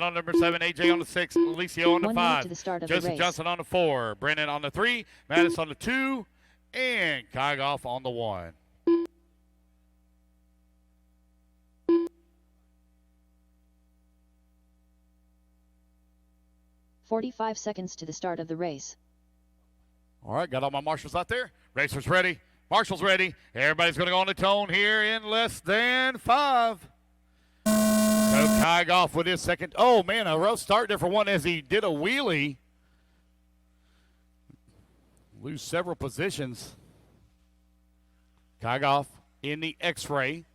on number 7, AJ on the 6, Alicio on the 1 5. minute to the start of the Joseph race. Johnson on the 4, Brennan on the 3, Mattis on the 2, and Kygoff on the 1. "45 seconds to the start of the race. All right, got all my marshals out there. Racers ready. Marshals ready. Everybody's going to go on the tone here in less than 5. So Kygoff with his second. Oh, man, a rough start there for one as he did a wheelie. Lose several positions. Kygoff in the X-ray.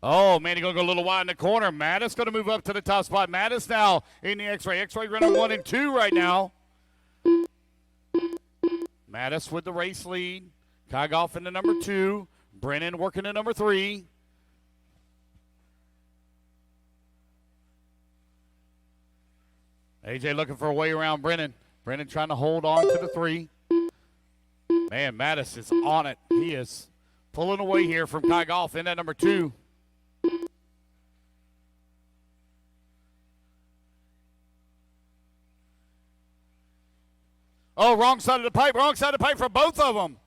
Oh, man, he's going to go a little wide in the corner. Mattis going to move up to the top spot. Mattis now in the X-ray. X-ray running 1 and 2 right now. Mattis with the race lead. Kygoff in the number 2. Brennan working the number 3. AJ looking for a way around Brennan. Brennan trying to hold on to the 3. Man, Mattis is on it. He is pulling away here from Kygoff in that number 2. Oh, wrong side of the pipe. Wrong side of the pipe for both of them.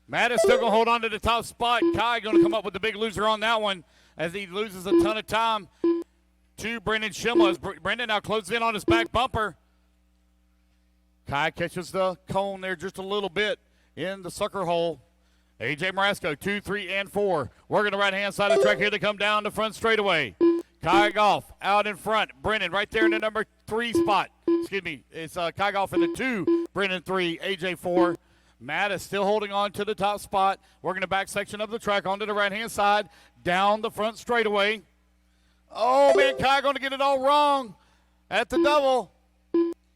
Mattis still going to hold on to the top spot. Kai going to come up with the big loser on that one as he loses a ton of time to Brendan Schimmel as Brendan now closes in on his back bumper. Kai catches the cone there just a little bit in the sucker hole. AJ Marasco, 2, 3, and 4. Working the right-hand side of the track here. They come down the front straightaway. Kygoff out in front. Brennan right there in the number 3 spot. Excuse me. It's Kygoff in the 2. Brennan 3. AJ 4. Matt is still holding on to the top spot. Working the back section of the track onto the right-hand side. Down the front straightaway. Oh, man, Kai going to get it all wrong at the double.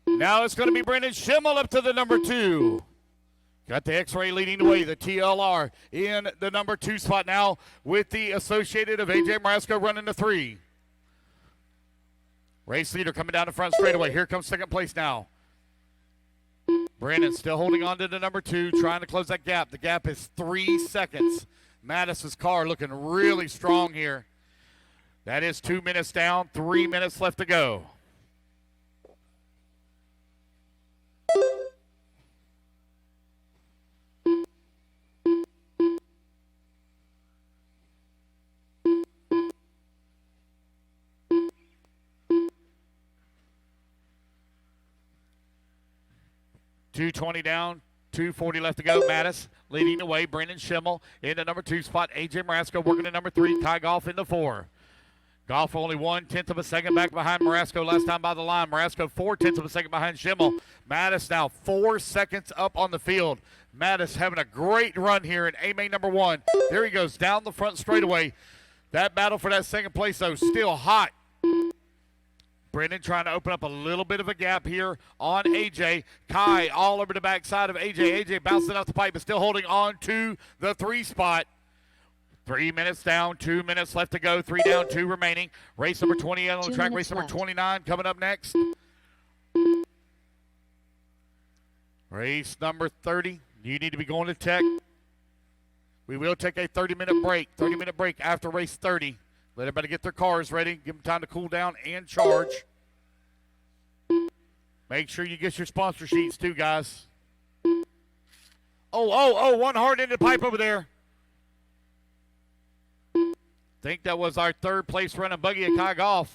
Now it's going to be Brendan Schimmel up to the number 2. Got the X-ray leading the way, the TLR in the number 2 spot now with the associated of AJ Marasco running the 3. Race leader coming down the front straightaway. Here comes second place now. Brandon still holding on to the number 2, trying to close that gap. The gap is 3 seconds. Mattis's car looking really strong here. That is 2 minutes down, 3 minutes left to go. .220 down, 2:40 left to go. Mattis leading the way. Brendan Schimmel in the number 2 spot. AJ Marasco working the number 3. Kygoff in the 4. Goff only 1/10 of a second back behind Marasco last time by the line. Marasco 4/10 of a second behind Schimmel. Mattis now 4 seconds up on the field. Mattis having a great run here in A-Main number 1. There he goes down the front straightaway. That battle for that second place, though, still hot. Brendan trying to open up a little bit of a gap here on AJ. Kai all over the backside of AJ. AJ bouncing off the pipe but still holding on to the 3 spot. 3 minutes down, 2 minutes left to go. 3 down, 2 remaining. Race number 28 on the track. Race number 29 coming up next. Race number 30. You need to be going to tech. We will take a 30-minute break. 30-minute break after race 30. Let everybody get their cars ready. Give them time to cool down and charge. Make sure you get your sponsor sheets too, guys. Oh, one hard-ended pipe over there. Think that was our 3rd place running buggy at Kygoff.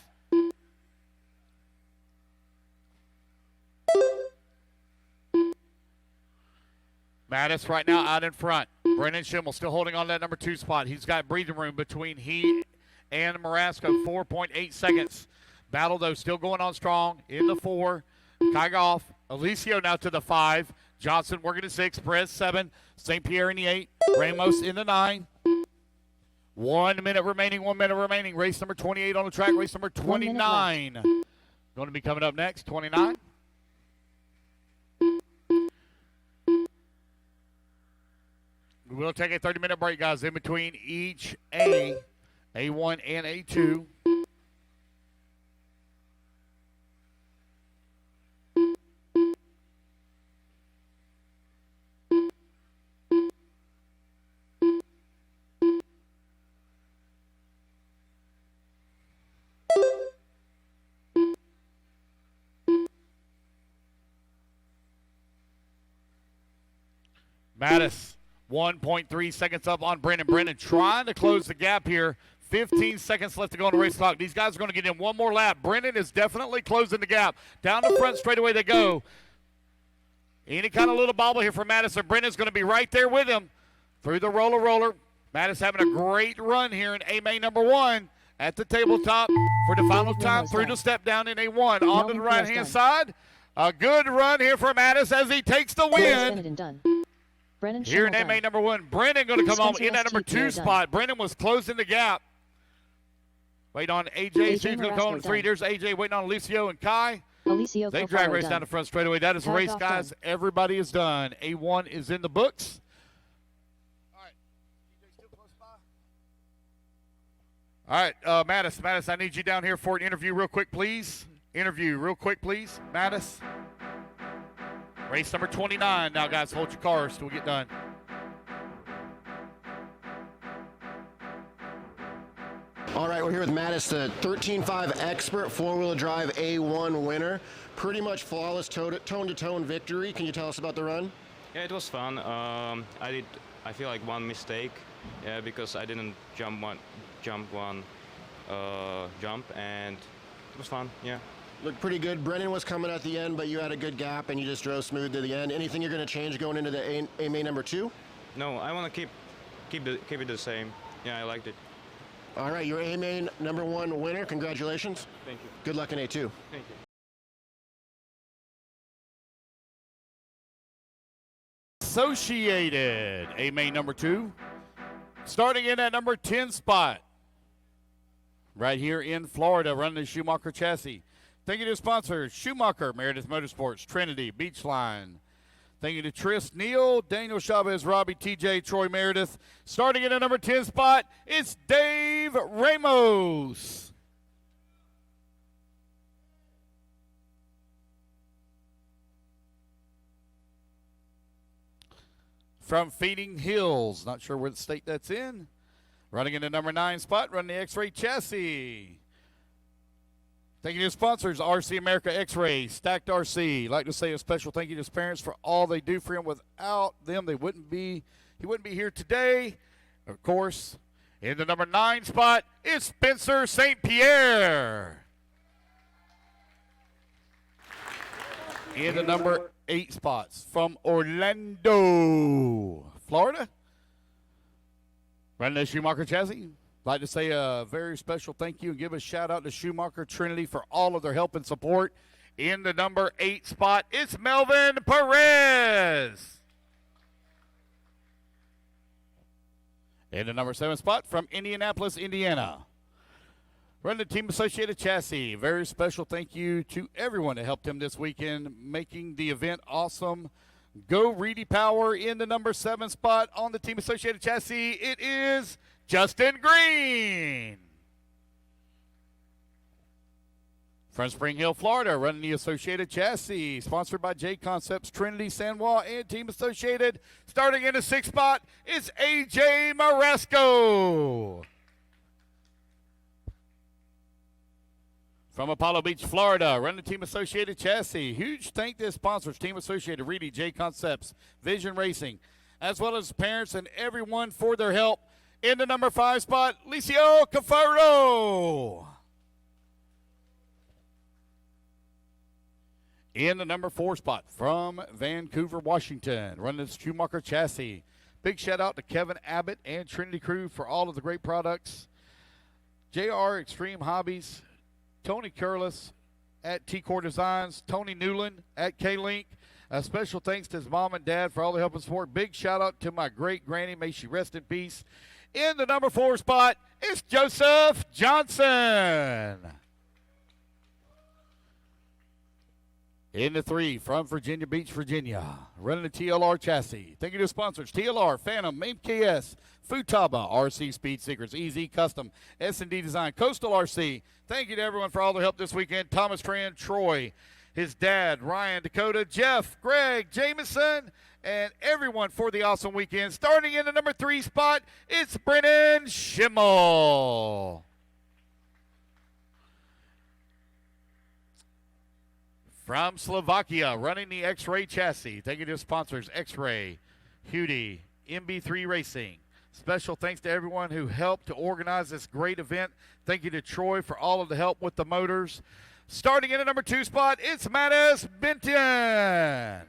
Mattis right now out in front. Brendan Schimmel still holding on to that number 2 spot. He's got breathing room between he and Marasco, 4.8 seconds. Battle, though, still going on strong in the 4. Kygoff, Alicio now to the 5. Johnson working the 6. Perez 7. St. Pierre in the 8. Ramos in the 9. 1 minute remaining, 1 minute remaining. Race number 28 on the track. Race number 29. Going to be coming up next, 29. We will take a 30-minute break, guys, in between each A1 and A2. Mattis, 1.3 seconds up on Brennan. Brennan trying to close the gap here. 15 seconds left to go on the race clock. These guys are going to get in one more lap. Brennan is definitely closing the gap. Down the front straightaway they go. Any kind of little bobble here for Mattis, and Brennan's going to be right there with him through the roller. Mattis having a great run here in A-main number 1 at the tabletop for the final time through the step down in A1. Onto the right-hand side. A good run here for Mattis as he takes the win. Here in A-main number 1. Brennan going to come home in that number 2 spot. Brennan was closing the gap. Wait on AJ. She's going to go on 3. There's AJ waiting on Alicio and Kai. They drag race down the front straightaway. That is the race, guys. Everybody is done. A1 is in the books. All right. DJ still close by? All right, Mattis, I need you down here for an interview real quick, please. Mattis. Race number 29 now, guys. Hold your cars till we get done. All right, we're here with Mattis, the 13.5 expert four-wheel drive A1 winner. Pretty much flawless tone-to-tone victory. Can you tell us about the run? Yeah, it was fun. I feel like one mistake, because I didn't jump one jump, and it was fun. Yeah. Looked pretty good. Brennan was coming at the end, but you had a good gap, and you just drove smooth to the end. Anything you're going to change going into the A-main number 2? No, I want to keep it the same. Yeah, I liked it. All right, your A-main number 1 winner. Congratulations. Thank you. Good luck in A2. Thank you. Associated A-main number 2. Starting in at number 10 spot. Right here in Florida, running the Schumacher chassis. Thank you to sponsors, Schumacher, Meredith Motorsports, Trinity, Beachline. Thank you to Tris, Neal, Daniel Chavez, Robbie, TJ, Troy Meredith. Starting in at number 10 spot, it's Dave Ramos. From Feeding Hills, not sure what state that's in. Running in the number 9 spot, running the X-Ray chassis. Thank you to sponsors, RC America X-Ray, Stacked RC. Like to say a special thank you to his parents for all they do for him. Without them, he wouldn't be here today. Of course, in the number 9 spot, it's Spencer St. Pierre. In the number 8 spots from Orlando, Florida. Running the Schumacher chassis. Like to say a very special thank you and give a shout out to Schumacher Trinity for all of their help and support. In the number 8 spot, it's Melvin Perez. In the number 7 spot from Indianapolis, Indiana. Running the Team Associated chassis. Very special thank you to everyone that helped him this weekend, making the event awesome. Go Reedy Power in the number 7 spot on the Team Associated chassis. It is Justin Green. From Spring Hill, Florida, running the Associated chassis. Sponsored by J Concepts, Trinity, San Juan, and Team Associated. Starting in the 6th spot, it's AJ Maresco. From Apollo Beach, Florida, running the Team Associated chassis. Huge thank to sponsors, Team Associated, Reedy, J Concepts, Vision Racing, as well as parents and everyone for their help. In the number 5 spot, Licio Cafaro. In the number 4 spot from Vancouver, Washington, running the Schumacher chassis. Big shout out to Kevin Abbott and Trinity Crew for all of the great products. JR Extreme Hobbies, Tony Curlis at T-Core Designs, Tony Newland at K-Link. A special thanks to his mom and dad for all the help and support. Big shout out to my great granny. May she rest in peace. In the number 4 spot, it's Joseph Johnson. In the 3 from Virginia Beach, Virginia, running the TLR chassis. Thank you to sponsors, TLR, Phantom, MKS, Futaba, RC Speed Secrets, EZ Custom, S&D Design, Coastal RC. Thank you to everyone for all the help this weekend. Thomas Tran, Troy, his dad, Ryan, Dakota, Jeff, Greg, Jameson, and everyone for the awesome weekend. Starting in the number 3 spot, it's Brennan Schimmel. From Slovakia, running the X-Ray chassis. Thank you to sponsors, X-Ray, Hudi, MB3 Racing. Special thanks to everyone who helped to organize this great event. Thank you to Troy for all of the help with the motors. Starting in the number 2 spot, it's Mattis Benton.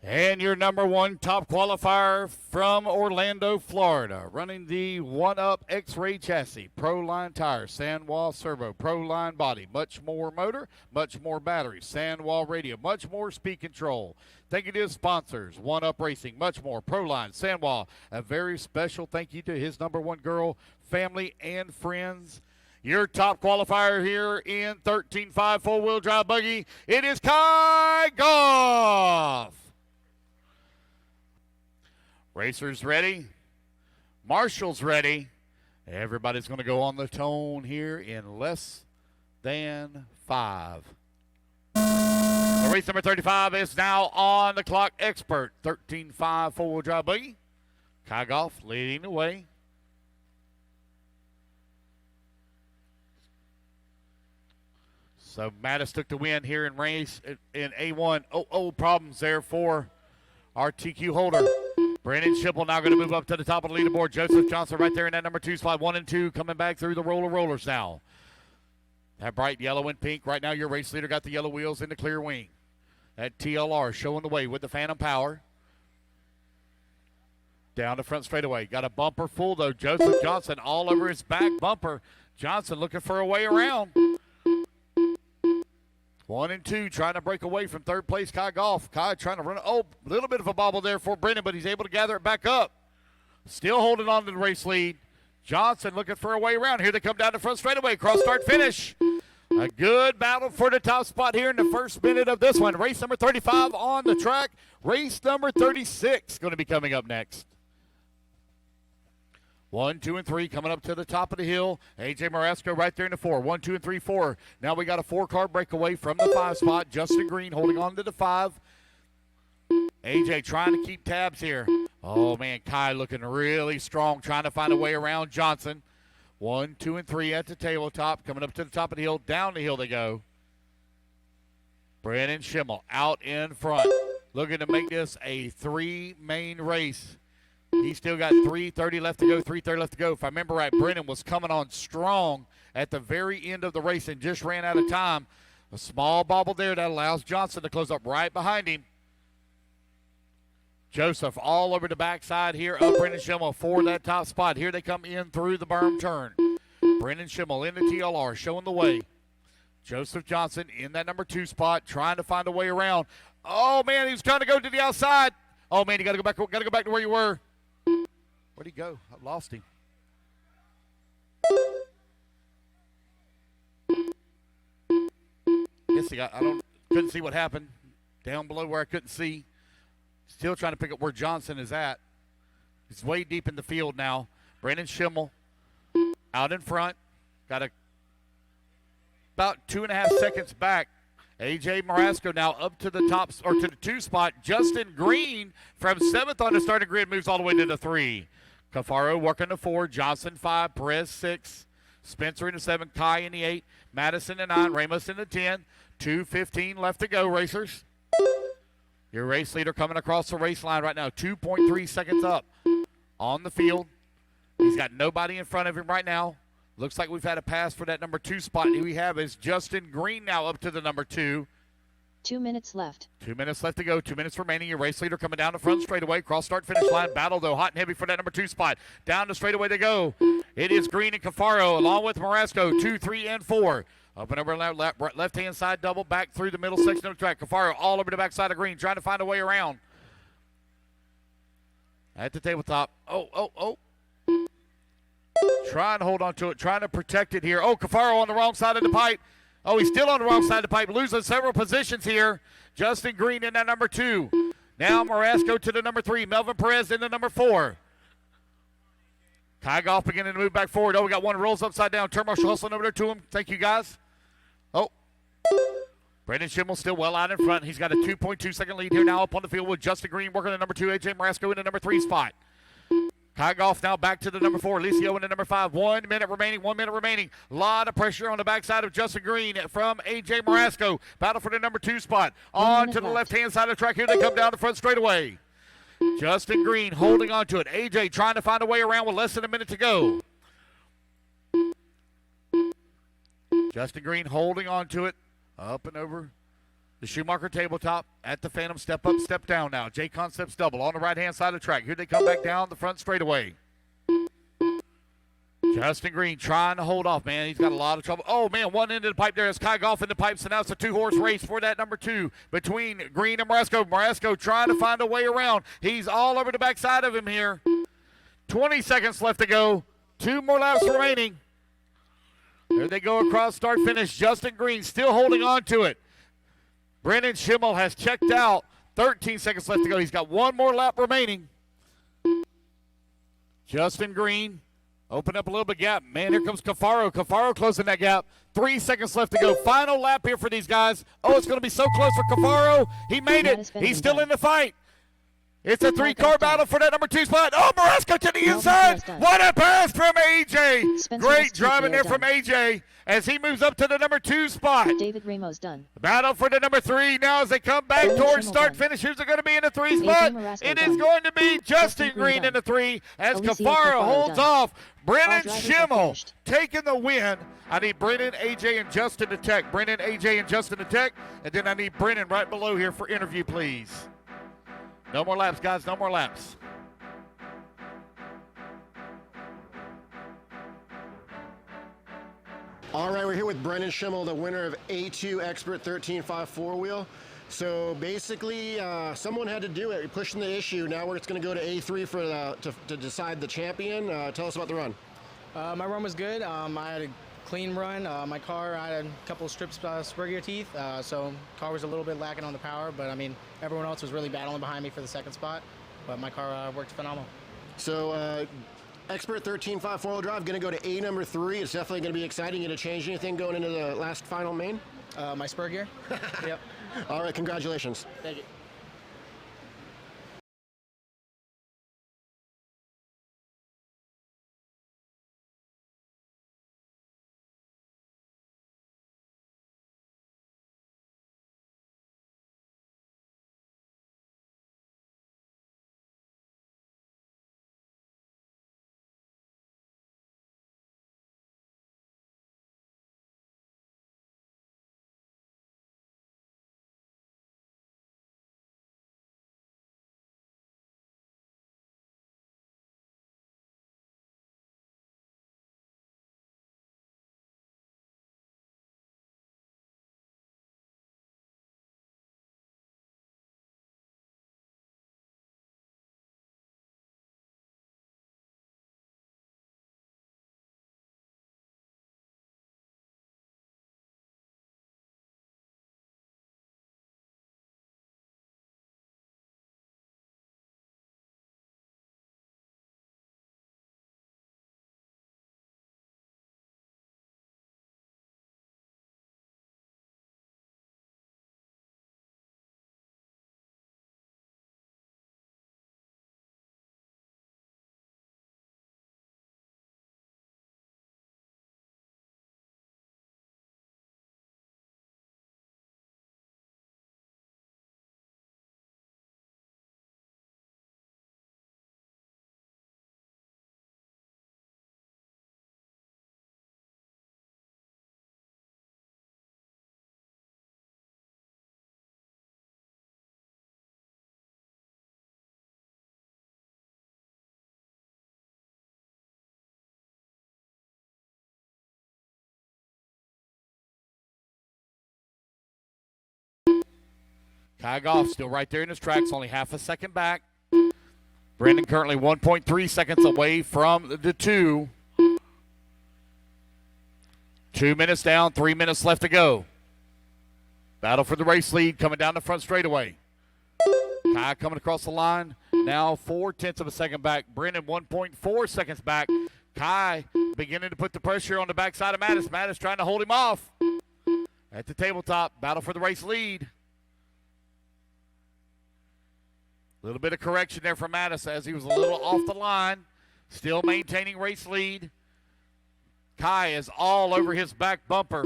And your number 1 top qualifier from Orlando, Florida, running the 1-Up X-Ray chassis, Pro-Line tires, Sandwall servo, Pro-Line body, much more motor, much more battery, Sandwall radio, much more speed control. Thank you to his sponsors, 1-Up Racing, much more, Pro-Line, Sandwall. A very special thank you to his number 1 girl, family, and friends. Your top qualifier here in 13.5 4-wheel drive buggy, it is Kai Goff. Racers ready. Marshall's ready. Everybody's going to go on the tone here in less than 5. The race number 35 is now on the clock. Expert 13.5 4-wheel drive buggy. Kai Goff leading the way. So Mattis took the win here in race in A1. Problems there for our TQ holder. Brandon Schipple now going to move up to the top of the leaderboard. Joseph Johnson right there in that number 2 spot. 1 and 2 coming back through the rollers now. That bright yellow and pink. Right now your race leader got the yellow wheels in the clear wing. That TLR showing the way with the Phantom Power. Down the front straightaway. Got a bumper full though. Joseph Johnson all over his back bumper. Johnson looking for a way around. 1 and 2 trying to break away from third place Kai Goff. Kai trying to run. A little bit of a bobble there for Brennan, but he's able to gather it back up. Still holding on to the race lead. Johnson looking for a way around. Here they come down the front straightaway. Cross start finish. A good battle for the top spot here in the first minute of this one. Race number 35 on the track. Race number 36 going to be coming up next. 1, 2, and 3 coming up to the top of the hill. A.J. Marasco right there in the 4. 1, 2, and 3, 4. Now we got a 4-car breakaway from the 5 spot. Justin Green holding on to the 5. A.J. trying to keep tabs here. Oh, man, Kai looking really strong, trying to find a way around Johnson. 1, 2, and 3 at the tabletop. Coming up to the top of the hill. Down the hill they go. Brandon Schimmel out in front. Looking to make this a 3-main race. He's still got 3:30 left to go, 3:30 left to go. If I remember right, Brennan was coming on strong at the very end of the race and just ran out of time. A small bobble there that allows Johnson to close up right behind him. Joseph all over the backside here of Brendan Schimmel for that top spot. Here they come in through the berm turn. Brendan Schimmel in the TLR showing the way. Joseph Johnson in that number 2 spot trying to find a way around. Oh, man, he was trying to go to the outside. Oh, man, you got to go back to where you were. Where'd he go? I lost him. Guess he got. Couldn't see what happened down below where I couldn't see. Still trying to pick up where Johnson is at. He's way deep in the field now. Brandon Schimmel out in front. Got about 2.5 seconds back. A.J. Marasco now up to the top, or to the 2 spot. Justin Green from 7th on the starting grid moves all the way to the 3. Cafaro working the 4. Johnson 5. Perez 6. Spencer in the 7. Kai in the 8. Madison in the 9. Ramos in the 10. 2:15 left to go, racers. Your race leader coming across the race line right now. 2.3 seconds up on the field. He's got nobody in front of him right now. Looks like we've had a pass for that number 2 spot. Who we have is Justin Green now up to the number 2. 2 minutes left. 2 minutes left to go. 2 minutes remaining. Your race leader coming down the front straightaway. Cross start finish line. Battle though. Hot and heavy for that number 2 spot. Down the straightaway they go. It is Green and Cafaro along with Marasco. 2, 3, and 4. Up and over left-hand side double back through the middle section of the track. Cafaro all over the backside of Green trying to find a way around. At the tabletop. Oh. Trying to hold on to it. Trying to protect it here. Oh, Cafaro on the wrong side of the pipe. Oh, he's still on the wrong side of the pipe. Losing several positions here. Justin Green in that number 2. Now Marasco to the number 3. Melvin Perez in the number 4. Kai Goff beginning to move back forward. Oh, we got one rolls upside down. Turn Marshall hustling over there to him. Thank you, guys. Oh. Brandon Schimmel still well out in front. He's got a 2.2 second lead here now up on the field with Justin Green working the number 2. A.J. Marasco in the number 3 spot. Kai Goff now back to the number 4. Licio in the number 5. 1 minute remaining. 1 minute remaining. A lot of pressure on the backside of Justin Green from A.J. Marasco. Battle for the number 2 spot. On to the left-hand side of the track. Here they come down the front straightaway. Justin Green holding on to it. A.J. trying to find a way around with less than a minute to go. Justin Green holding on to it. Up and over the Schumacher tabletop at the Phantom. Step up, step down now. J-Concepts double on the right-hand side of the track. Here they come back down the front straightaway. Justin Green trying to hold off, man. He's got a lot of trouble. Oh, man, one end of the pipe there is Kai Goff in the pipes, and now it's a 2-horse race for that number 2 between Green and Marasco. Marasco trying to find a way around. He's all over the backside of him here. 20 seconds left to go. 2 more laps remaining. There they go across start finish. Justin Green still holding on to it. Brennan Schimmel has checked out. 13 seconds left to go. He's got 1 more lap remaining. Justin Green open up a little bit gap. Man, here comes Cafaro. Cafaro closing that gap. 3 seconds left to go. Final lap here for these guys. Oh, it's going to be so close for Cafaro. He made it. He's still in the fight. It's a 3-car battle for that number 2 spot. Oh, Marasco to the inside. What a pass from A.J. Great driving there from A.J. as he moves up to the number 2 spot. David Ramos done. Battle for the number 3 now as they come back towards start finish. Who's it going to be in the 3 spot? It is going to be Justin Green in the 3 as Cafaro holds off. Brennan Schimmel taking the win. I need Brennan, AJ, and Justin to tech. Brennan, AJ, and Justin to tech. And then I need Brennan right below here for interview, please. No more laps, guys. No more laps. All right, we're here with Brennan Schimmel, the winner of A2 Expert 13.5 4-wheel. So basically, someone had to do it, pushing the issue. Now it's going to go to A3 for to decide the champion. Tell us about the run. My run was good. I had a clean run. My car, I had a couple of strips spur gear teeth, so car was a little bit lacking on the power, but I mean, everyone else was really battling behind me for the second spot, but my car worked phenomenal. So Expert 13.5 4-wheel drive, going to go to A number 3. It's definitely going to be exciting. You going to change anything going into the last final main? My spur gear. Yep. All right, congratulations. Thank you. Kai Goff still right there in his tracks, only half a second back. Brendan currently 1.3 seconds away from the 2. 2 minutes down, 3 minutes left to go. Battle for the race lead coming down the front straightaway. Kai coming across the line, now 0.4 of a second back. Brendan 1.4 seconds back. Kai beginning to put the pressure on the backside of Mattis. Mattis trying to hold him off. At the tabletop, battle for the race lead. A little bit of correction there from Mattis as he was a little off the line. still maintaining race lead. Kai is all over his back bumper.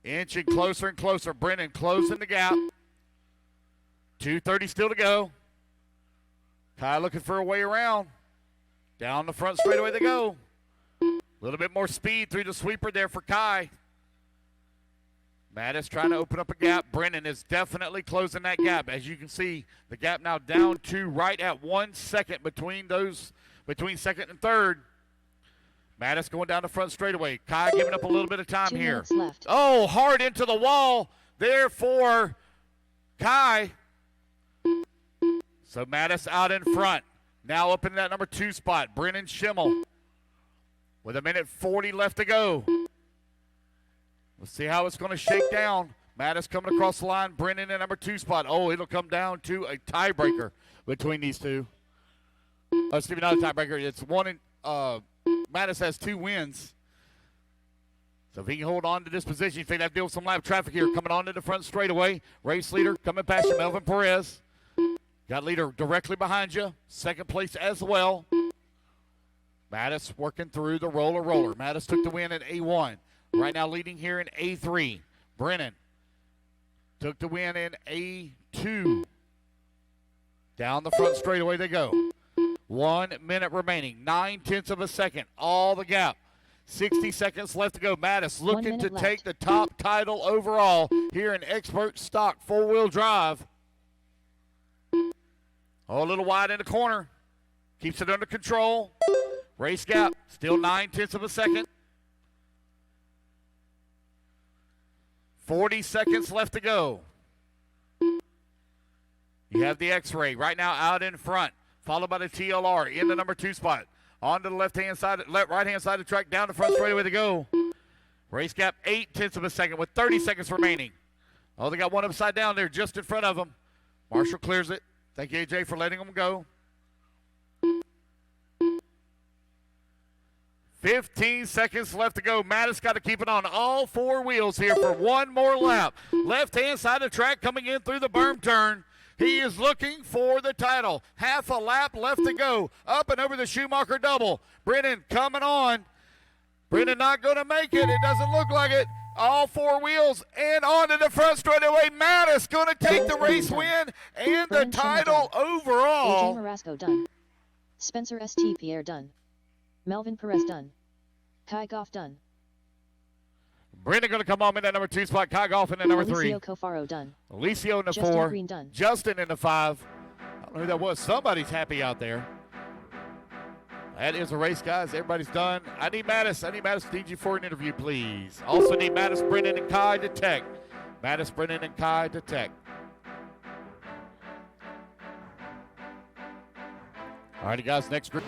Inching closer and closer. Brennan closing the gap. 2:30 still to go. Kai looking for a way around. Down the front straightaway they go. A little bit more speed through the sweeper there for Kai. Mattis trying to open up a gap. Brennan is definitely closing that gap. As you can see, the gap now down to right at 1 second between second and third. Mattis going down the front straightaway. Kai giving up a little bit of time 2 here. minutes left. Oh, hard into the wall there for Kai. So Mattis out in front. Now up in that number 2 spot. Brennan Schimmel with 1:40 left to go. Let's see how it's going to shake down. Mattis coming across the line. Brennan in number 2 spot. Oh, it'll come down to a tiebreaker between these two. Oh, excuse me, not a tiebreaker. It's one in, Mattis has 2 wins. So if he can hold on to this position, you think that deal with some lap traffic here. Coming onto the front straightaway. Race leader coming past you, Melvin Perez. Got leader directly behind you. Second place as well. Mattis working through the roller. Mattis took the win at A1. Right now leading here in A3. Brennan took the win in A2. Down the front straightaway they go. 1 minute remaining. 9/10 of a second. All the gap. 60 seconds left to go. Mattis looking to take the top title overall here in expert stock 4-wheel drive. Oh, a little wide in the corner. Keeps it under control. Race gap. Still 9/10 of a second. 40 seconds left to go. You have the X-Ray right now out in front, followed by the TLR in the number 2 spot. On to the right-hand side of the track, down the front straightaway to go. Race gap 8/10 of a second with 30 seconds remaining. Oh, they got one upside down there just in front of them. Marshall clears it. Thank you, AJ, for letting them go. 15 seconds left to go. Mattis got to keep it on all 4 wheels here for one more lap. Left-hand side of the track coming in through the berm turn. He is looking for the title. Half a lap left to go. Up and over the Schumacher double. Brennan coming on. Brennan not going to make it. It doesn't look like it. All 4 wheels and onto the front straightaway. Mattis going to take the race win and the title overall. AJ Marasco done. Spencer St. Pierre done. Melvin Perez done. Kai Goff done. Brennan going to come on in that number 2 spot. Kai Goff in the number 3. Alicio Cofaro done. Alicio in the Justin 4. Green done. Justin in the 5. I don't know who that was. Somebody's happy out there. That is a race, guys. Everybody's done. I need Mattis. Need you for an interview, please. Also need Mattis, Brennan, and Kai to tech. Mattis, Brennan, and Kai to tech. All righty, guys. Next group.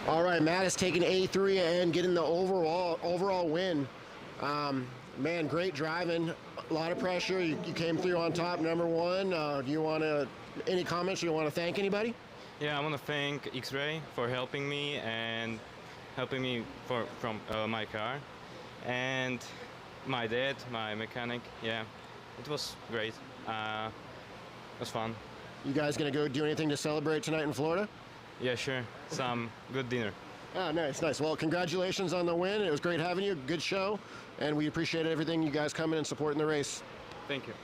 All right, Mattis taking A3 and getting the overall win. Man, great driving. A lot of pressure. You came through on top, number 1. Do you want to, any comments? You want to thank anybody? Yeah, I want to thank X-Ray for helping me and helping me from my car. And my dad, my mechanic. Yeah, it was great. It was fun. You guys going to go do anything to celebrate tonight in Florida? Yeah, sure. Some good dinner. Oh, nice. Well, congratulations on the win. It was great having you. Good show. And we appreciate everything you guys coming and supporting the race. Thank you.